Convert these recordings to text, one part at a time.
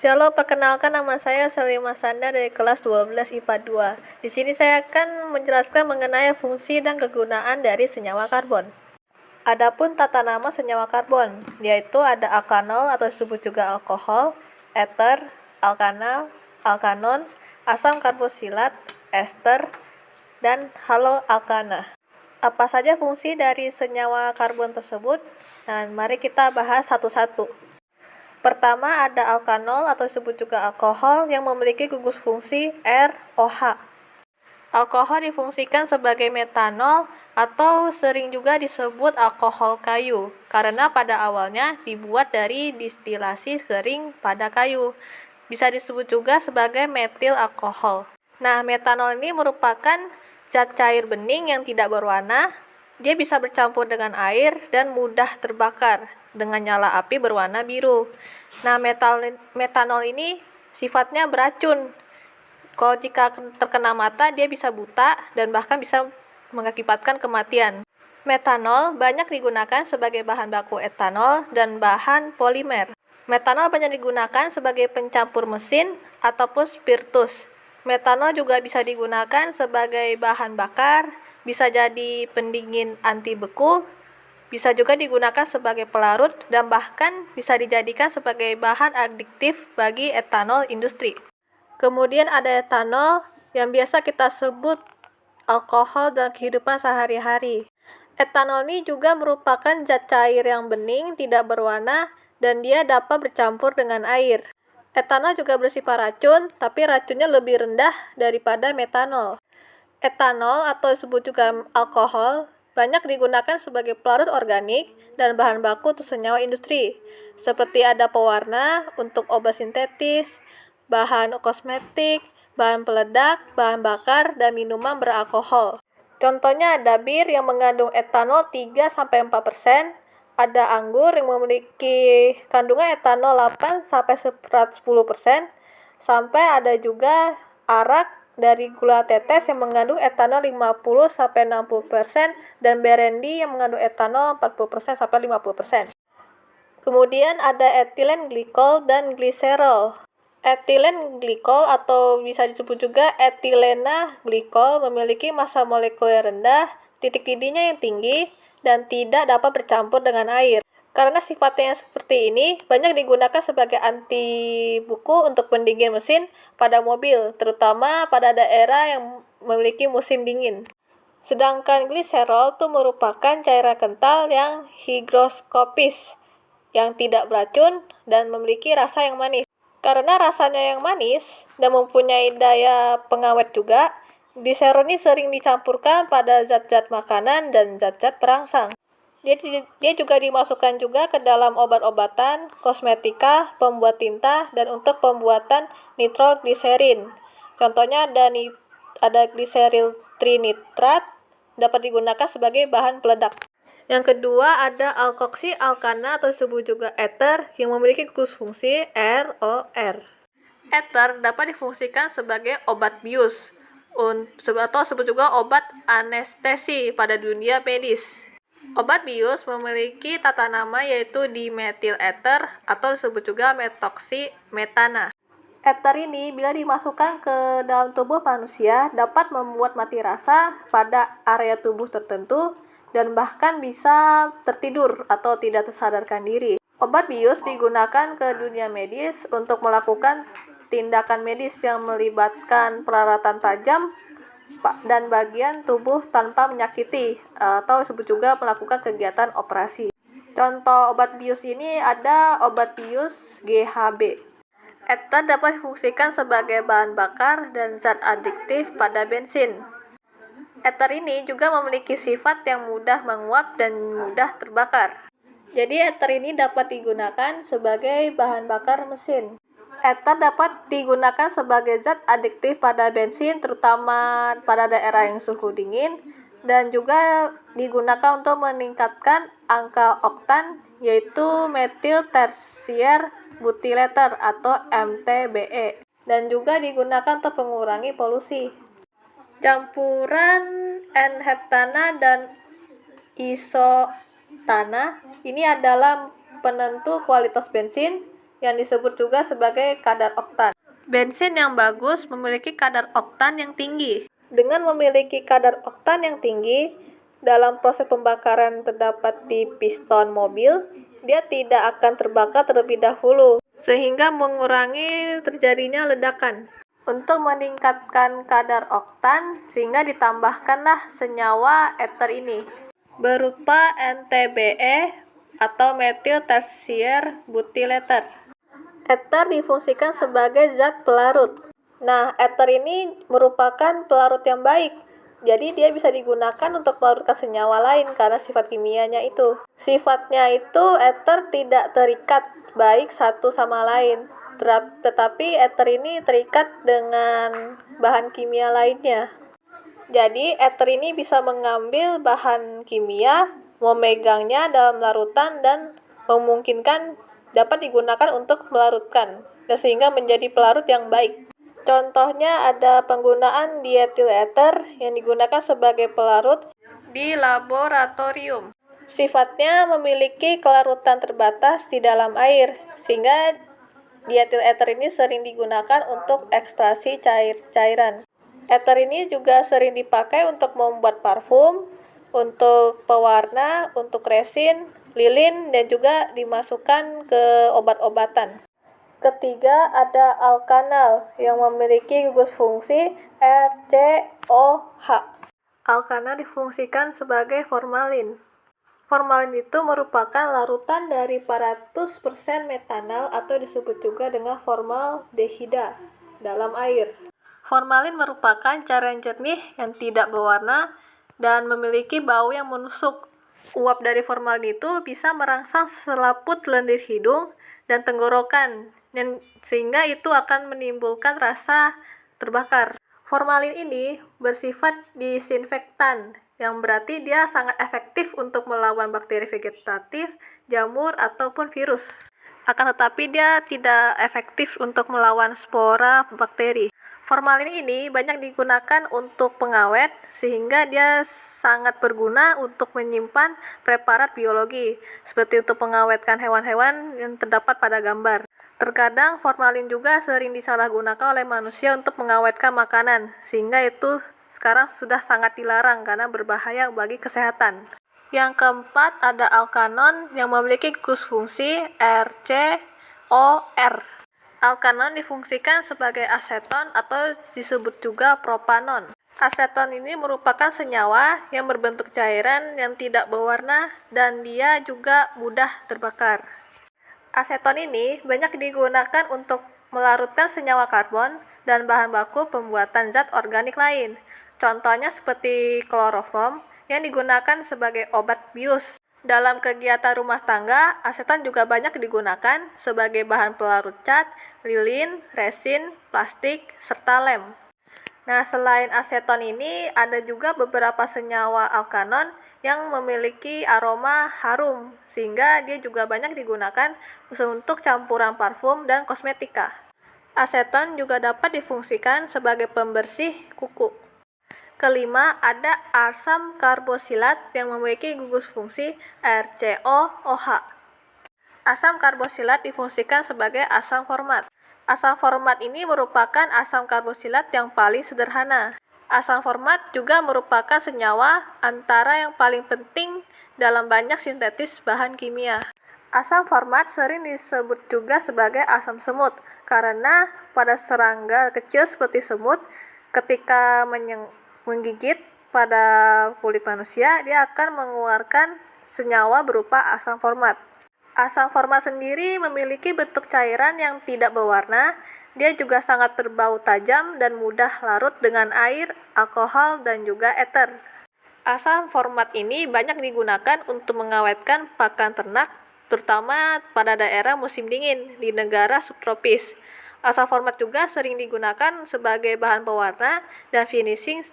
Shalom, perkenalkan nama saya Selima Sanda dari kelas 12 IPA 2. Di sini saya akan menjelaskan mengenai fungsi dan kegunaan dari senyawa karbon. Adapun tata nama senyawa karbon, yaitu ada alkanol atau disebut juga alkohol, eter, alkanal, alkanon, asam karboksilat, ester, dan haloalkana. Apa saja fungsi dari senyawa karbon tersebut? Dan mari kita bahas satu-satu. Pertama ada alkanol atau disebut juga alkohol yang memiliki gugus fungsi ROH. Alkohol difungsikan sebagai metanol atau sering juga disebut alkohol kayu karena pada awalnya dibuat dari distilasi kering pada kayu. Bisa disebut juga sebagai metil alkohol. Nah, metanol ini merupakan zat cair bening yang tidak berwarna. Dia bisa bercampur dengan air dan mudah terbakar dengan nyala api berwarna biru. Nah, metanol ini sifatnya beracun. Kalau jika terkena mata, dia bisa buta dan bahkan bisa mengakibatkan kematian. Metanol banyak digunakan sebagai bahan baku etanol dan bahan polimer. Metanol banyak digunakan sebagai pencampur mesin ataupun spiritus. Metanol juga bisa digunakan sebagai bahan bakar, bisa jadi pendingin anti beku, bisa juga digunakan sebagai pelarut, dan bahkan bisa dijadikan sebagai bahan adiktif bagi etanol industri. Kemudian ada etanol yang biasa kita sebut alkohol dalam kehidupan sehari-hari. Etanol ini juga merupakan zat cair yang bening, tidak berwarna, dan dia dapat bercampur dengan air. Etanol juga bersifat racun, tapi racunnya lebih rendah daripada metanol. Etanol atau disebut juga alkohol banyak digunakan sebagai pelarut organik dan bahan baku untuk senyawa industri, seperti ada pewarna untuk obat sintetis, bahan kosmetik, bahan peledak, bahan bakar, dan minuman beralkohol. Contohnya ada bir yang mengandung etanol 3-4%, ada anggur yang memiliki kandungan etanol 8-110%, sampai ada juga arak dari gula tetes yang mengandung etanol 50-60%, dan brandy yang mengandung etanol 40-50%. Kemudian ada etilen glikol dan gliserol. Etilen glikol atau bisa disebut juga etilena glikol memiliki massa molekuler rendah, titik didihnya yang tinggi, dan tidak dapat bercampur dengan air. Karena sifatnya yang seperti ini, banyak digunakan sebagai anti buku untuk pendingin mesin pada mobil, terutama pada daerah yang memiliki musim dingin. Sedangkan gliserol itu merupakan cairan kental yang higroskopis, yang tidak beracun dan memiliki rasa yang manis. Karena rasanya yang manis dan mempunyai daya pengawet juga, gliserol ini sering dicampurkan pada zat-zat makanan dan zat-zat perangsang. Dia juga dimasukkan juga ke dalam obat-obatan, kosmetika, pembuat tinta, dan untuk pembuatan nitrogliserin. Contohnya ada gliseril trinitrat, dapat digunakan sebagai bahan peledak. Yang kedua ada alkoksi alkana atau disebut juga eter yang memiliki gugus fungsi ROR. Eter dapat difungsikan sebagai obat bius atau disebut juga obat anestesi pada dunia medis. Obat bius memiliki tata nama yaitu dimetil eter atau disebut juga metoksimetana. Eter ini bila dimasukkan ke dalam tubuh manusia dapat membuat mati rasa pada area tubuh tertentu dan bahkan bisa tertidur atau tidak tersadarkan diri. Obat bius digunakan ke dunia medis untuk melakukan tindakan medis yang melibatkan peralatan tajam dan bagian tubuh tanpa menyakiti atau disebut juga melakukan kegiatan operasi. Contoh obat bius ini ada obat bius GHB. Eter dapat difungsikan sebagai bahan bakar dan zat adiktif pada bensin. Eter ini juga memiliki sifat yang mudah menguap dan mudah terbakar. Jadi eter ini dapat digunakan sebagai bahan bakar mesin. Eter dapat digunakan sebagai zat adiktif pada bensin, terutama pada daerah yang suhu dingin, dan juga digunakan untuk meningkatkan angka oktan, yaitu metil tersier butylater atau MTBE, dan juga digunakan untuk mengurangi polusi. Campuran N-heptana dan isotana ini adalah penentu kualitas bensin. yang disebut juga sebagai kadar oktan. Bensin yang bagus memiliki kadar oktan yang tinggi. Dengan memiliki kadar oktan yang tinggi, dalam proses pembakaran terdapat di piston mobil, dia tidak akan terbakar terlebih dahulu, sehingga mengurangi terjadinya ledakan. Untuk meningkatkan kadar oktan, sehingga ditambahkanlah senyawa ether ini, berupa NTBE atau metil tersier butylether. Ether difungsikan sebagai zat pelarut. Nah, ether ini merupakan pelarut yang baik. Jadi dia bisa digunakan untuk melarutkan senyawa lain karena sifat kimianya itu. Sifatnya itu ether tidak terikat baik satu sama lain. Tetapi ether ini terikat dengan bahan kimia lainnya. Jadi ether ini bisa mengambil bahan kimia, memegangnya dalam larutan dan memungkinkan dapat digunakan untuk melarutkan, dan sehingga menjadi pelarut yang baik. Contohnya ada penggunaan dietil ether yang digunakan sebagai pelarut di laboratorium. Sifatnya memiliki kelarutan terbatas di dalam air, sehingga dietil ether ini sering digunakan untuk ekstraksi cairan. Ether ini juga sering dipakai untuk membuat parfum, untuk pewarna, untuk resin, lilin, dan juga dimasukkan ke obat-obatan. Ketiga, ada alkanal yang memiliki gugus fungsi RCOH. Alkanal difungsikan sebagai formalin. Formalin itu merupakan larutan dari 400% metanal atau disebut juga dengan formaldehida dalam air. Formalin merupakan cairan jernih yang tidak berwarna dan memiliki bau yang menusuk. Uap dari formalin itu bisa merangsang selaput lendir hidung dan tenggorokan, sehingga itu akan menimbulkan rasa terbakar. Formalin ini bersifat disinfektan, yang berarti dia sangat efektif untuk melawan bakteri vegetatif, jamur, ataupun virus. Akan tetapi dia tidak efektif untuk melawan spora bakteri. Formalin ini banyak digunakan untuk pengawet, sehingga dia sangat berguna untuk menyimpan preparat biologi, seperti untuk mengawetkan hewan-hewan yang terdapat pada gambar. Terkadang formalin juga sering disalahgunakan oleh manusia untuk mengawetkan makanan, sehingga itu sekarang sudah sangat dilarang karena berbahaya bagi kesehatan. Yang keempat, ada alkanon yang memiliki gugus fungsi RCOR. Alkanon difungsikan sebagai aseton atau disebut juga propanon. Aseton ini merupakan senyawa yang berbentuk cairan yang tidak berwarna dan dia juga mudah terbakar. Aseton ini banyak digunakan untuk melarutkan senyawa karbon dan bahan baku pembuatan zat organik lain. Contohnya seperti kloroform yang digunakan sebagai obat bius. Dalam kegiatan rumah tangga, aseton juga banyak digunakan sebagai bahan pelarut cat, lilin, resin, plastik, serta lem. Nah, selain aseton ini, ada juga beberapa senyawa alkanon yang memiliki aroma harum, sehingga dia juga banyak digunakan untuk campuran parfum dan kosmetika. Aseton juga dapat difungsikan sebagai pembersih kuku. Kelima, ada asam karboksilat yang memiliki gugus fungsi RCOOH. Asam karboksilat difungsikan sebagai asam format. Asam format ini merupakan asam karboksilat yang paling sederhana. Asam format juga merupakan senyawa antara yang paling penting dalam banyak sintetis bahan kimia. Asam format sering disebut juga sebagai asam semut, karena pada serangga kecil seperti semut, ketika menggigit pada kulit manusia, dia akan mengeluarkan senyawa berupa asam format. Asam format sendiri memiliki bentuk cairan yang tidak berwarna. Dia juga sangat berbau tajam dan mudah larut dengan air, alkohol, dan juga ether. Asam format ini banyak digunakan untuk mengawetkan pakan ternak, terutama pada daerah musim dingin di negara subtropis. Asam format juga sering digunakan sebagai bahan pewarna dan finishing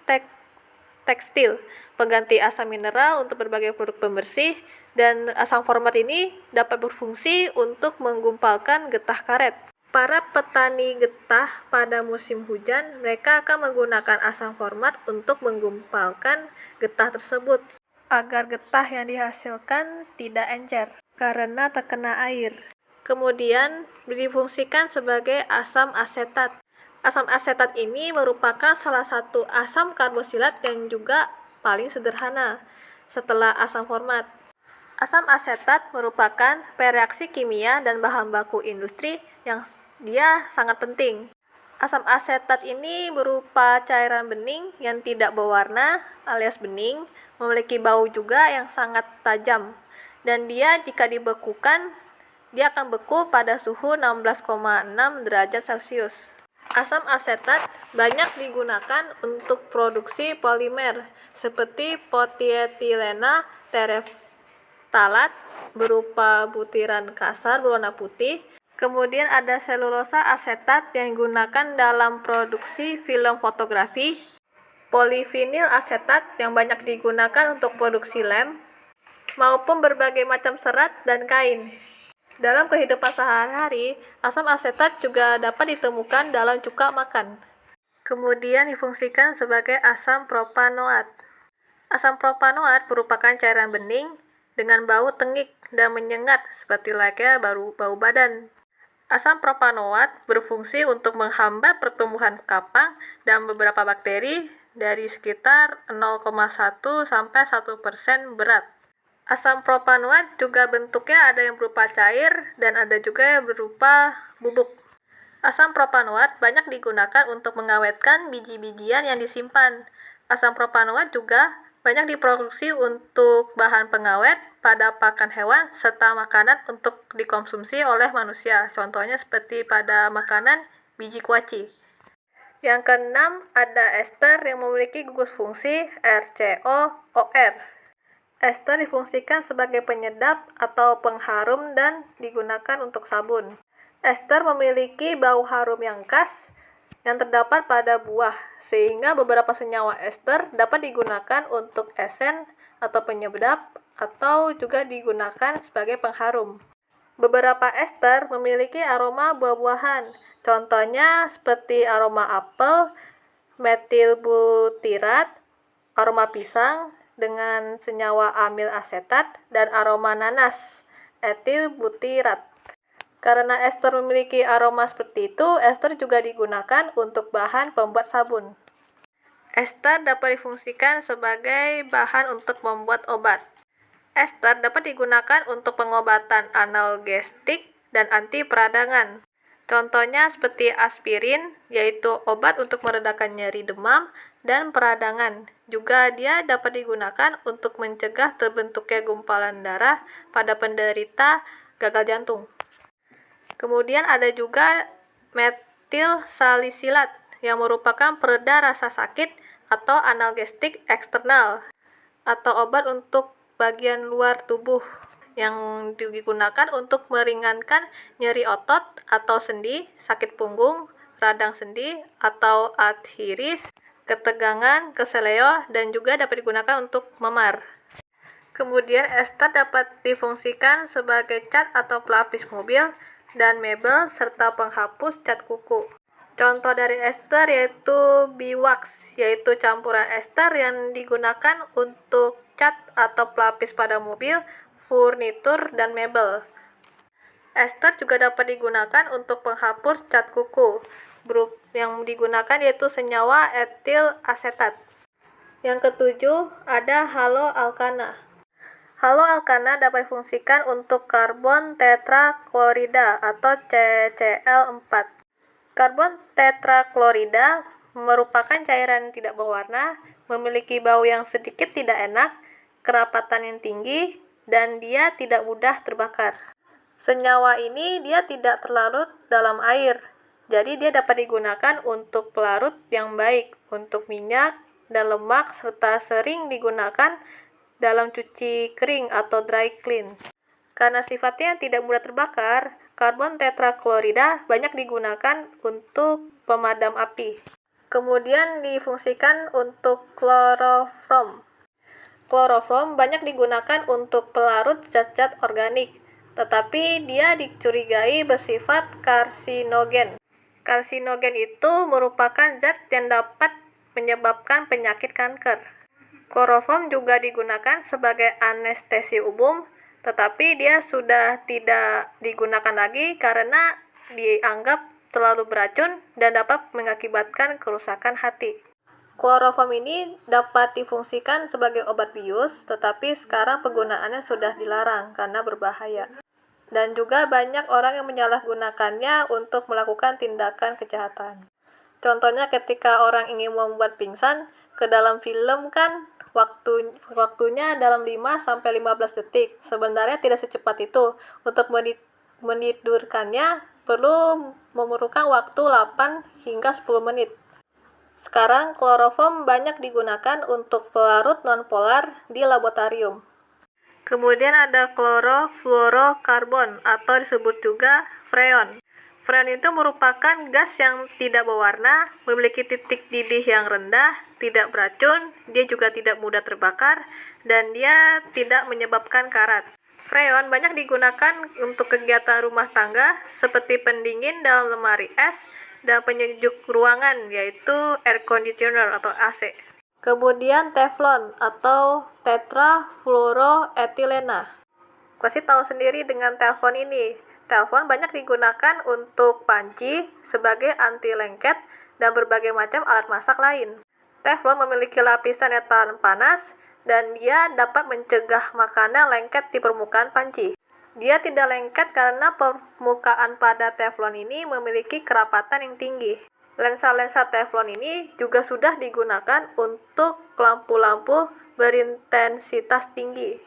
tekstil, pengganti asam mineral untuk berbagai produk pembersih, dan asam format ini dapat berfungsi untuk menggumpalkan getah karet. Para petani getah pada musim hujan, mereka akan menggunakan asam format untuk menggumpalkan getah tersebut, agar getah yang dihasilkan tidak encer karena terkena air. Kemudian difungsikan sebagai asam asetat. Asam asetat ini merupakan salah satu asam karboksilat yang juga paling sederhana setelah asam format. Asam asetat merupakan pereaksi kimia dan bahan baku industri yang dia sangat penting. Asam asetat ini berupa cairan bening yang tidak berwarna alias bening, memiliki bau juga yang sangat tajam. Dan dia jika dibekukan, dia akan beku pada suhu 16,6 derajat Celcius. Asam asetat banyak digunakan untuk produksi polimer seperti polietilena tereftalat berupa butiran kasar berwarna putih. Kemudian ada selulosa asetat yang digunakan dalam produksi film fotografi, polivinil asetat yang banyak digunakan untuk produksi lem, maupun berbagai macam serat dan kain. Dalam kehidupan sehari-hari, asam asetat juga dapat ditemukan dalam cuka makan. Kemudian difungsikan sebagai asam propanoat. Asam propanoat merupakan cairan bening dengan bau tengik dan menyengat seperti layaknya bau badan. Asam propanoat berfungsi untuk menghambat pertumbuhan kapang dan beberapa bakteri dari sekitar 0,1 sampai 1% berat. Asam propanoat juga bentuknya ada yang berupa cair dan ada juga yang berupa bubuk. Asam propanoat banyak digunakan untuk mengawetkan biji-bijian yang disimpan. Asam propanoat juga banyak diproduksi untuk bahan pengawet pada pakan hewan serta makanan untuk dikonsumsi oleh manusia. Contohnya seperti pada makanan biji kuaci. Yang keenam, ada ester yang memiliki gugus fungsi RCOOR. Ester difungsikan sebagai penyedap atau pengharum dan digunakan untuk sabun. Ester memiliki bau harum yang khas yang terdapat pada buah, sehingga beberapa senyawa ester dapat digunakan untuk esen atau penyedap atau juga digunakan sebagai pengharum. Beberapa ester memiliki aroma buah-buahan, contohnya seperti aroma apel, metilbutirat, aroma pisang, dengan senyawa amil asetat, dan aroma nanas, etilbutirat. Karena ester memiliki aroma seperti itu, ester juga digunakan untuk bahan pembuat sabun. Ester dapat difungsikan sebagai bahan untuk membuat obat. Ester dapat digunakan untuk pengobatan analgesik dan anti peradangan. Contohnya seperti aspirin, yaitu obat untuk meredakan nyeri demam dan peradangan. Juga dia dapat digunakan untuk mencegah terbentuknya gumpalan darah pada penderita gagal jantung. Kemudian ada juga metil salisilat yang merupakan pereda rasa sakit atau analgesik eksternal atau obat untuk bagian luar tubuh yang digunakan untuk meringankan nyeri otot atau sendi, sakit punggung, radang sendi atau arthritis, ketegangan, keseleo, dan juga dapat digunakan untuk memar. Kemudian ester dapat difungsikan sebagai cat atau pelapis mobil dan mebel serta penghapus cat kuku. Contoh dari ester yaitu biwax, yaitu campuran ester yang digunakan untuk cat atau pelapis pada mobil, furnitur, dan mebel. Ester juga dapat digunakan untuk penghapus cat kuku. Grup yang digunakan yaitu senyawa etil asetat. Yang ketujuh, ada haloalkana. Haloalkana dapat difungsikan untuk karbon tetraklorida atau CCl4. Karbon tetraklorida merupakan cairan tidak berwarna, memiliki bau yang sedikit tidak enak, kerapatan yang tinggi, dan dia tidak mudah terbakar. Senyawa ini dia tidak terlarut dalam air, jadi dia dapat digunakan untuk pelarut yang baik, untuk minyak dan lemak, serta sering digunakan dalam cuci kering atau dry clean. Karena sifatnya yang tidak mudah terbakar, karbon tetraklorida banyak digunakan untuk pemadam api. Kemudian difungsikan untuk klorofrom. Klorofrom banyak digunakan untuk pelarut zat-zat organik, tetapi dia dicurigai bersifat karsinogen. Karsinogen itu merupakan zat yang dapat menyebabkan penyakit kanker. Klorofrom juga digunakan sebagai anestesi umum Tetapi dia sudah tidak digunakan lagi karena dianggap terlalu beracun dan dapat mengakibatkan kerusakan hati. Kloroform ini dapat difungsikan sebagai obat bius, tetapi sekarang penggunaannya sudah dilarang karena berbahaya. Dan juga banyak orang yang menyalahgunakannya untuk melakukan tindakan kejahatan. Contohnya ketika orang ingin membuat pingsan, ke dalam film kan waktunya dalam 5-15 detik. Sebenarnya tidak secepat itu. Untuk menidurkannya perlu memerlukan waktu 8 hingga 10 menit. Sekarang kloroform banyak digunakan untuk pelarut nonpolar di laboratorium. Kemudian ada klorofluorokarbon atau disebut juga freon. Freon itu merupakan gas yang tidak berwarna, memiliki titik didih yang rendah, tidak beracun, dia juga tidak mudah terbakar, dan dia tidak menyebabkan karat. Freon banyak digunakan untuk kegiatan rumah tangga seperti pendingin dalam lemari es dan penyejuk ruangan, yaitu air conditioner atau AC. Kemudian teflon atau tetrafluoroetilena. Pasti tahu sendiri dengan teflon ini. Teflon banyak digunakan untuk panci, sebagai anti lengket, dan berbagai macam alat masak lain. Teflon memiliki lapisan yang tahan panas, dan dia dapat mencegah makanan lengket di permukaan panci. Dia tidak lengket karena permukaan pada teflon ini memiliki kerapatan yang tinggi. Lensa-lensa teflon ini juga sudah digunakan untuk lampu-lampu berintensitas tinggi.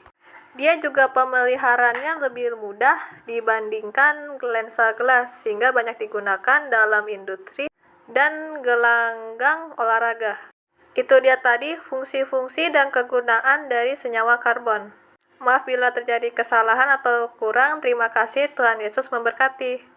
Dia juga pemeliharaannya lebih mudah dibandingkan lensa gelas, sehingga banyak digunakan dalam industri dan gelanggang olahraga. Itu dia tadi fungsi-fungsi dan kegunaan dari senyawa karbon. Maaf bila terjadi kesalahan atau kurang. Terima kasih, Tuhan Yesus memberkati.